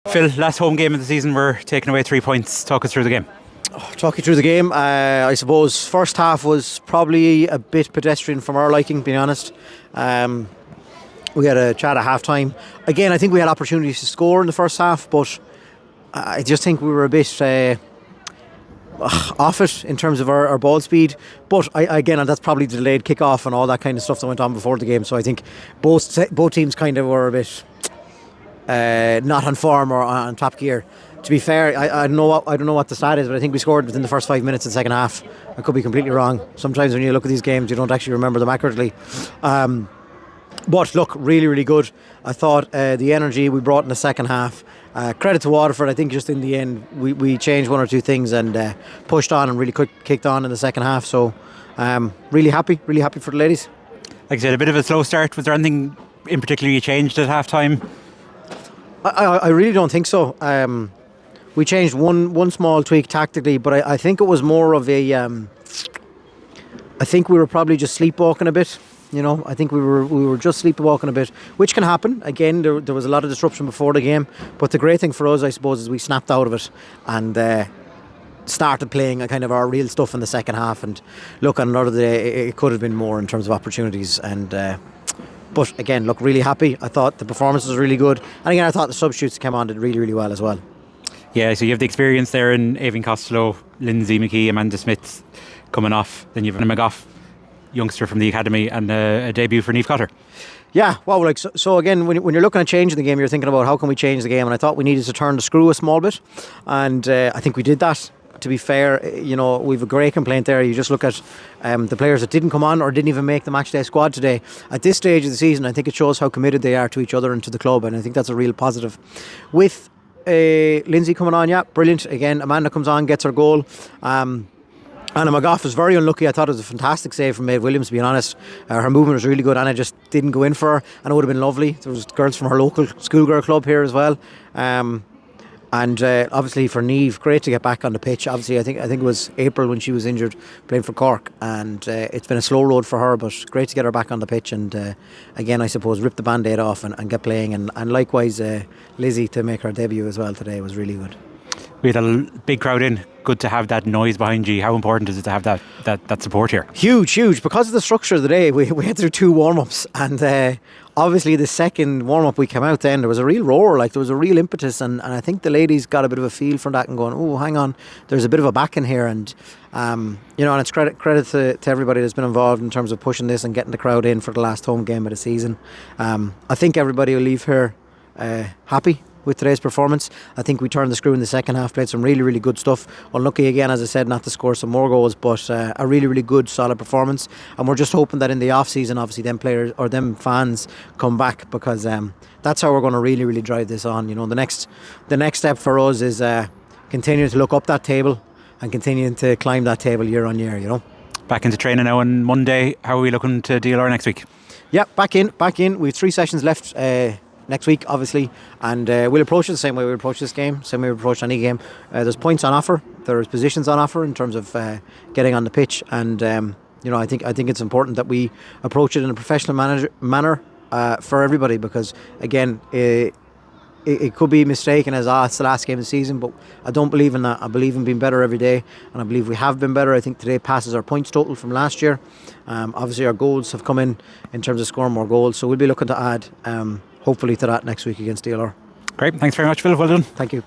Phil, last home game of the season, we're taking away 3 points. Talk us through the game. Talk you through the game. I suppose first half was probably a bit pedestrian from our liking, being honest. We had a chat at half time. Again, I think we had opportunities to score in the first half, but I just think we were a bit off it in terms of our ball speed. But again, that's probably the delayed kick-off and all that kind of stuff that went on before the game. So I think both teams kind of were a bit not on form or on top gear. To be fair, I don't know what the stat is, but I think we scored within the first 5 minutes of the second half. I could be completely wrong. Sometimes when you look at these games, you don't actually remember them accurately. But look, really, really good. I thought the energy we brought in the second half. Credit to Waterford. I think just in the end we changed one or two things and pushed on and really kicked on in the second half. So really happy for the ladies. Like I said, a bit of a slow start. Was there anything in particular you changed at half time? I really don't think so. We changed one small tweak tactically, but I think it was more of a I think we were probably just sleepwalking a bit. You know, I think we were just sleepwalking a bit, which can happen. Again, there was a lot of disruption before the game, but the great thing for us, I suppose, is we snapped out of it and started playing a kind of our real stuff in the second half. And look, on another day, it could have been more in terms of opportunities. And but again, look, really happy. I thought the performance was really good, and again, I thought the substitutes came on did really, really well as well. Yeah, so you have the experience there in Aoibhinn Costello, Lindsay McKee, Amanda Smith coming off. Then you've a McGough youngster from the academy and a debut for Niamh Cotter. Yeah, well, like so again, when you're looking at changing the game, you're thinking about how can we change the game, and I thought we needed to turn the screw a small bit, and I think we did that. To be fair, you know, we've a great complaint there. You just look at the players that didn't come on or didn't even make the matchday squad today. At this stage of the season, I think it shows how committed they are to each other and to the club, and I think that's a real positive. With Lindsay coming on, yeah, brilliant. Again, Amanda comes on, gets her goal. Anna McGough was very unlucky. I thought it was a fantastic save from Maeve Williams, to be honest. Her movement was really good. Anna just didn't go in for her, and it would have been lovely. There was girls from her local schoolgirl club here as well. And obviously for Niamh, great to get back on the pitch. Obviously, I think it was April when she was injured playing for Cork, and it's been a slow road for her, but great to get her back on the pitch and again, I suppose, rip the band-aid off and get playing. And likewise, Lizzie to make her debut as well today was really good. We had a big crowd in. Good to have that noise behind you. How important is it to have that support here? Huge. Because of the structure of the day, we had to do 2 warm-ups, and obviously the second warm-up we came out then, there was a real roar, like there was a real impetus, and I think the ladies got a bit of a feel from that and going, oh, hang on, there's a bit of a back in here, and you know, and it's credit to everybody that's been involved in terms of pushing this and getting the crowd in for the last home game of the season. I think everybody will leave here happy with today's performance. I think we turned the screw in the second half, played some really, really good stuff. Unlucky again, as I said, not to score some more goals, but a really, really good, solid performance. And we're just hoping that in the off season, obviously, them players or them fans come back, because that's how we're going to really, really drive this on. You know, the next step for us is continuing to look up that table and continuing to climb that table year on year. You know, back into training now on Monday. How are we looking to DLR next week? Yeah, back in. We have 3 sessions left next week, obviously, and we'll approach it the same way we approach this game, same way we approach any game. There's points on offer, there's positions on offer in terms of getting on the pitch, and you know, I think it's important that we approach it in a professional manner for everybody, because again, it could be mistaken as it's the last game of the season, but I don't believe in that. I believe in being better every day, and I believe we have been better. I think today passes our points total from last year. Obviously our goals have come in terms of scoring more goals, so we'll be looking to add hopefully to that next week against DLR. Great, thanks very much, Phil. Well done. Thank you.